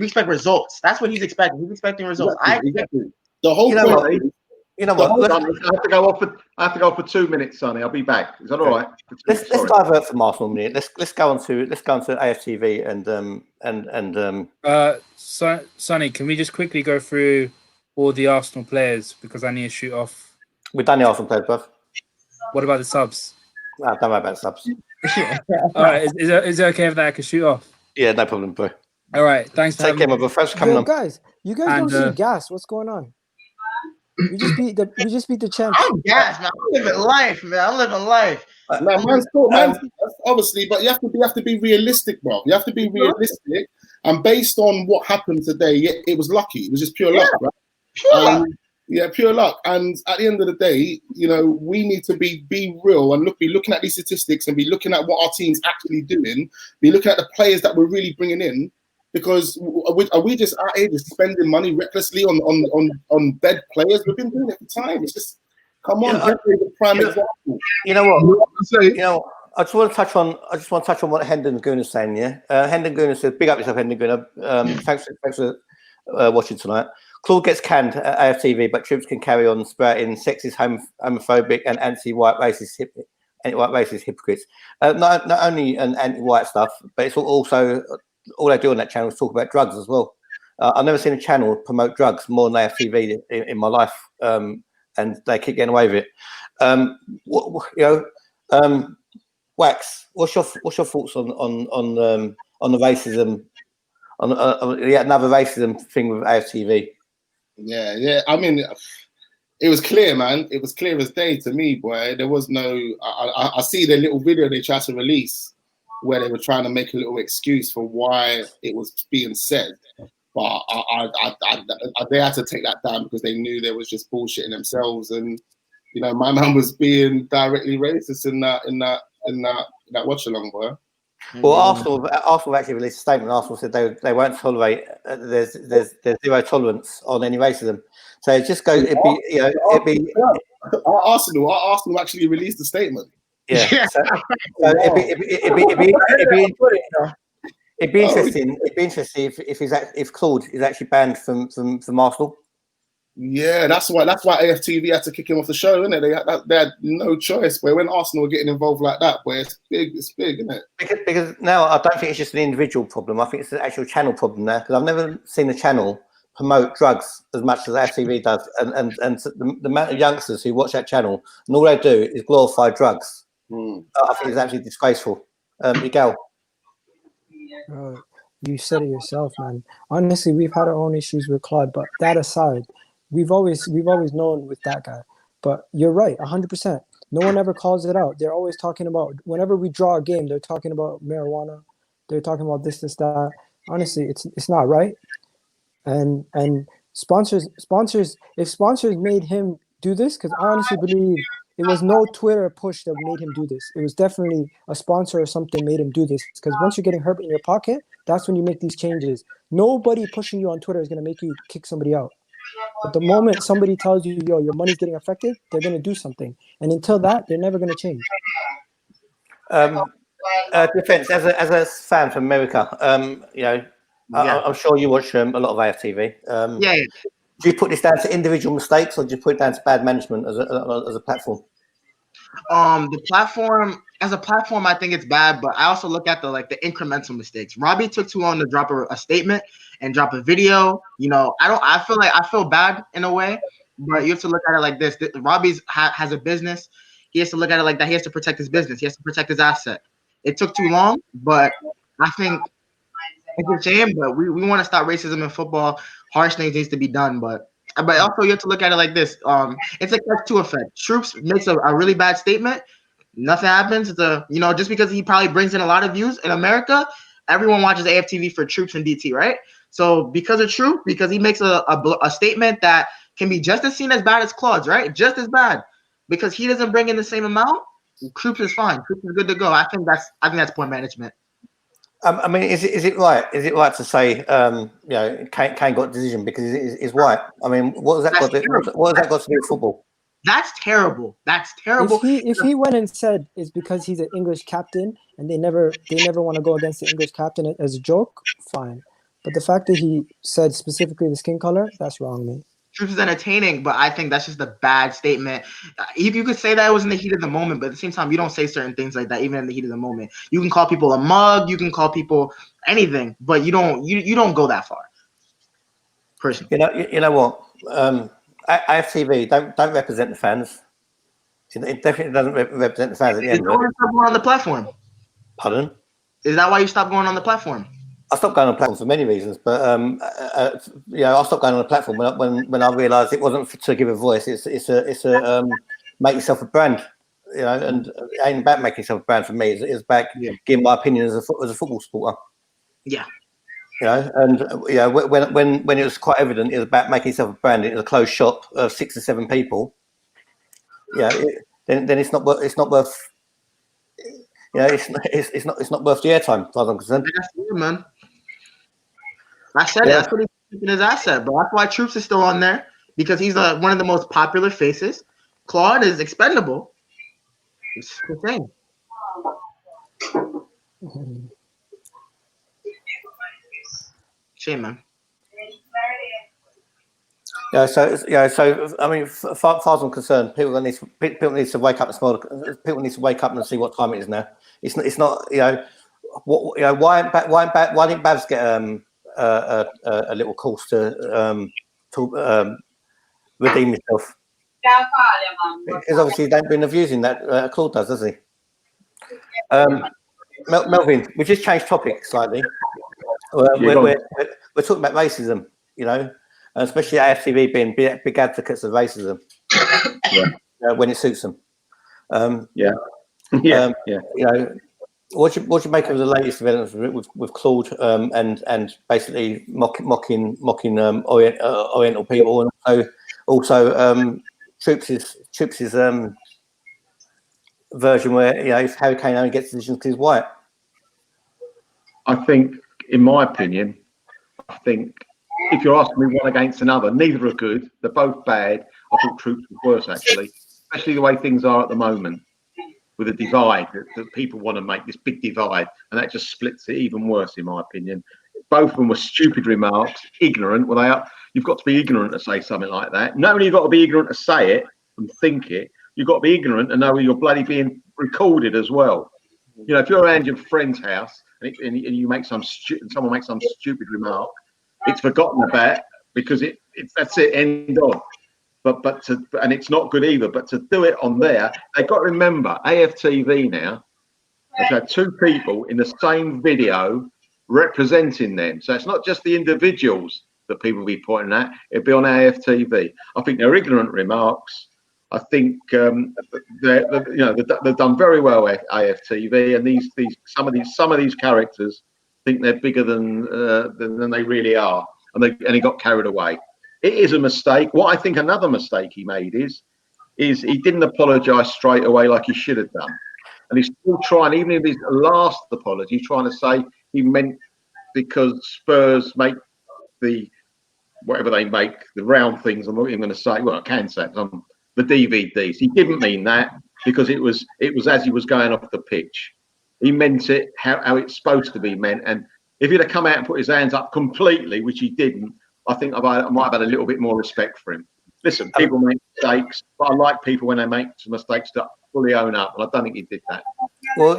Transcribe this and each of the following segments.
We expect results. That's what he's expecting. He's expecting results. Exactly. The whole point. You know what? I have to go off for 2 minutes, Sonny. I'll be back. Is that all right? Let's divert from Arsenal a minute. Let's go on to AFTV and Sonny, can we just quickly go through all the Arsenal players because I need to shoot off. We've done the Arsenal players, bruv. What about the subs? No, don't worry about the subs. All right, is it okay if that I can shoot off? Yeah, no problem, bro. All right, thanks. Take care, my bro. Thanks for coming on, guys. You guys don't see gas. What's going on? We just beat the champ. I'm gassed, man. I'm living life, man. I'm living life. Man, man's obviously, but you have to be realistic, bro. You have to be realistic, and based on what happened today, it was lucky. It was just pure luck, right? Pure luck. Yeah, pure luck. And at the end of the day, you know, we need to be real and be looking at these statistics and be looking at what our team's actually doing. Be looking at the players that we're really bringing in. Because are we just out here just spending money recklessly on dead players? We've been doing it for time. It's just come on, the prime example. You know what? I just want to touch on what Hendon Gooner's saying. Yeah, Hendon Gooner says, "Big up yourself, Hendon Gooner. Thanks for watching tonight." Claude gets canned at AFTV, but Troopz can carry on sprouting sexist, homophobic, and anti-white racist hypocrites. Not only an anti-white stuff, but it's also all they do on that channel is talk about drugs as well. I've never seen a channel promote drugs more than AFTV in my life, and they keep getting away with it. Wax, what's your thoughts on the racism, on another racism thing with AFTV? Yeah. I mean, it was clear, man. It was clear as day to me, boy. There was no. I see the little video they tried to release, where they were trying to make a little excuse for why it was being said. But they had to take that down because they knew they was just bullshitting themselves. And, you know, my man was being directly racist in that watch along, boy. Well, Arsenal actually released a statement. Arsenal said they won't tolerate. There's zero tolerance on any racism. So it just goes. Arsenal actually released a statement. Yeah, so it'd be interesting. It'd be interesting if Claude is actually banned from Arsenal. Yeah, that's why AFTV had to kick him off the show, isn't it? They had no choice. But when Arsenal were getting involved like that, where it's big, isn't it? Because now I don't think it's just an individual problem. I think it's an actual channel problem now. Because I've never seen a channel promote drugs as much as AFTV does, and the amount of youngsters who watch that channel and all they do is glorify drugs. I think it's actually disgraceful. Miguel. You said it yourself, man. Honestly, we've had our own issues with Claude, but that aside, we've always known with that guy. But you're right, 100%. No one ever calls it out. They're always talking about, whenever we draw a game, they're talking about marijuana. They're talking about this, that. Honestly, it's not right. And sponsors, if sponsors made him do this, because I honestly believe it was no Twitter push that made him do this. It was definitely a sponsor or something made him do this. Because once you're getting hurt in your pocket, that's when you make these changes. Nobody pushing you on Twitter is going to make you kick somebody out. But the moment somebody tells you, yo, your money's getting affected, they're going to do something. And until that, they're never going to change. Defense, as a fan from America, I'm sure you watch a lot of AFTV. Yeah. Do you put this down to individual mistakes, or do you put it down to bad management as a platform? As a platform, I think it's bad, but I also look at the incremental mistakes. Robbie took too long to drop a statement and drop a video. You know, I feel bad in a way, but you have to look at it like this. Robbie's has a business. He has to look at it like that. He has to protect his business. He has to protect his asset. It took too long, but I think it's a shame, but we want to stop racism in football. Harsh things needs to be done, but also you have to look at it like this. It's a catch-2 effect. Troopz makes a really bad statement. Nothing happens. Just because he probably brings in a lot of views in America, everyone watches AFTV for Troopz and DT, right? So because of Troopz, because he makes a statement that can be just as seen as bad as Claude's, right? Just as bad. Because he doesn't bring in the same amount, Troopz is fine. Troopz is good to go. I think that's point management. I mean, is it right? Is it right to say, Kane got a decision because he's white? I mean, what has that got to do with football? That's terrible. That's terrible. If he went and said it's because he's an English captain and they never want to go against the English captain as a joke, fine. But the fact that he said specifically the skin color, that's wrong, mate. Troopz is entertaining, but I think that's just a bad statement. You could say that it was in the heat of the moment, but at the same time, you don't say certain things like that even in the heat of the moment. You can call people a mug, you can call people anything, but you don't go that far. Personally, You know what? AFTV don't represent the fans. It definitely doesn't represent the fans at the end. Is that why you stopped going on the platform? Pardon? Is that why you stopped going on the platform? I stopped going on the platform for many reasons, but I stopped going on the platform when I realised it wasn't to give a voice. It's a make yourself a brand, and it ain't about making yourself a brand for me. It's about giving my opinion as a football supporter. Yeah. And when it was quite evident, it was about making yourself a brand. It was a closed shop of 6 or 7 people. Then it's not worth. It's not worth the airtime, as far as I'm concerned. That's it, man. I said it. That's what he's keeping his asset, but that's why Troopz is still on there, because he's one of the most popular faces. Claude is expendable. It's the thing. Shame, man. So I mean, as far as I'm concerned, people need to wake up and smell. People need to wake up and see what time it is now. It's not why didn't Babs get a little course to redeem himself? Because obviously he don't been abusing that Claude does he? Melvin, we just changed topic slightly. We're talking about racism, and especially AFTV being big advocates of racism when it suits them. What do you make of the latest developments with Claude and basically mocking Oriental people, and also Troopz's version where Harry Kane only gets decisions because he's white? I think, in my opinion, if you're asking me one against another, neither are good. They're both bad. I thought Troopz was worse, actually, especially the way things are at the moment, with a divide that people want to make this big divide, and that just splits it even worse, in my opinion. Both of them were stupid remarks, ignorant. You've got to be ignorant to say something like that. Not only you've got to be ignorant to say it and think it, you've got to be ignorant and know you're bloody being recorded as well. If you're around your friend's house and you make someone makes some stupid remark, it's forgotten about because that's it, end on. And it's not good either. But to do it on there, they've got to remember AFTV now has had 2 people in the same video representing them. So it's not just the individuals that people will be pointing at. It'll be on AFTV. I think they're ignorant remarks. I think they've done very well at AFTV, and some of these characters think they're bigger than they really are, and he got carried away. It is a mistake. What I think another mistake he made is he didn't apologise straight away like he should have done, and he's still trying. Even in his last apology, trying to say he meant because Spurs make whatever they make, the round things. I'm not even going to say. Well, I can say it. The DVDs. He didn't mean that because it was as he was going off the pitch. He meant it how it's supposed to be meant. And if he'd have come out and put his hands up completely, which he didn't, I think I might have had a little bit more respect for him. Listen, people make mistakes, but I like people when they make some mistakes to fully own up, and I don't think he did that. Well,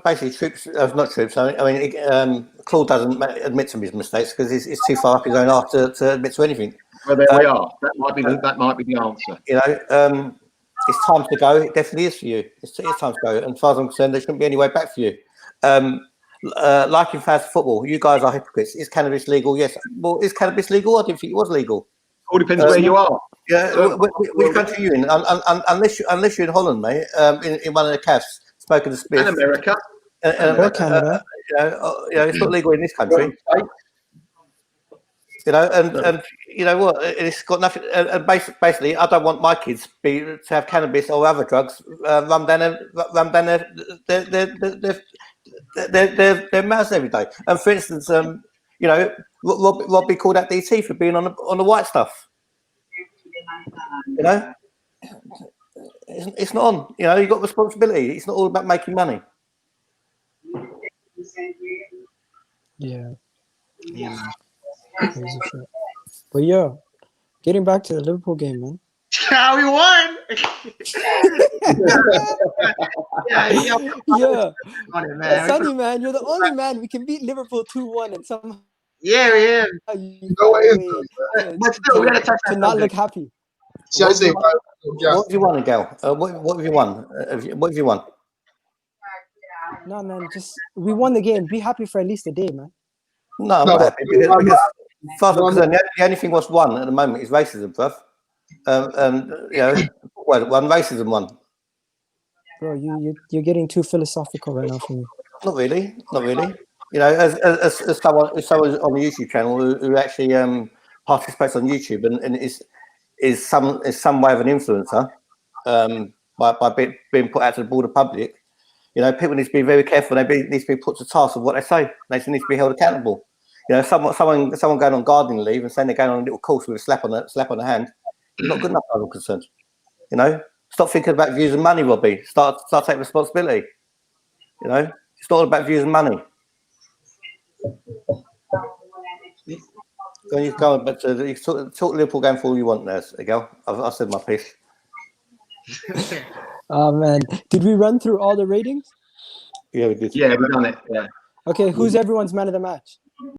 basically, Troopz. I mean, Claude doesn't admit to his mistakes because it's too far up his own arse to admit to anything. Well, there we are. That might be the answer. It's time to go. It definitely is for you. It's time to go. And as far as I'm concerned, there shouldn't be any way back for you. Like in fantasy football, you guys are hypocrites. Is cannabis legal? Yes. Well, is cannabis legal? I didn't think it was legal. All depends where you are. Yeah. Which country are you in? Unless you're in Holland, mate. In one of the cafes, smoking a spliff. In America. Or Canada. It's not legal in this country. And you know what? It's got nothing. And basically, I don't want my kids to have cannabis or other drugs run down their mouths every day. And for instance, Robbie called out DT for being on the white stuff. It's not on. You've got responsibility. It's not all about making money. Yeah. Yeah. Crazy shit. But yeah, getting back to the Liverpool game, man. Yeah, we won. yeah. Yeah, On it, man. Sonny, man, you're the only man we can beat Liverpool 2-1 and somehow Yeah. you No, find it a is, way But still, we gotta touch to that not look subject. happy. See, I say, What have you won, Miguel? What have you won? What have you won? No, man, just we won the game. Be happy for at least a day, man. No, I'm No, not happy but- because No, the only thing what's won at the moment is racism, bruv. You know, one racism one. Bro, you're getting too philosophical right now for me. Not really. You know, as someone on the YouTube channel who actually participates on YouTube and is some way of an influencer by being put out to the broader public. You know, people need to be very careful. They need to be put to task of what they say. They need to be held accountable. You know, someone going on gardening leave and saying they're going on a little course with a slap on the hand is not good enough, I'm concerned. You know, stop thinking about views and money, Robbie. Start taking responsibility. You know, it's not all about views and money. You go on, but you talk Liverpool game for all you want there, Miguel. I've said my piece. Oh man, did we run through all the ratings? Yeah, we did. Yeah, we've done it. Yeah. Okay, who's everyone's man of the match?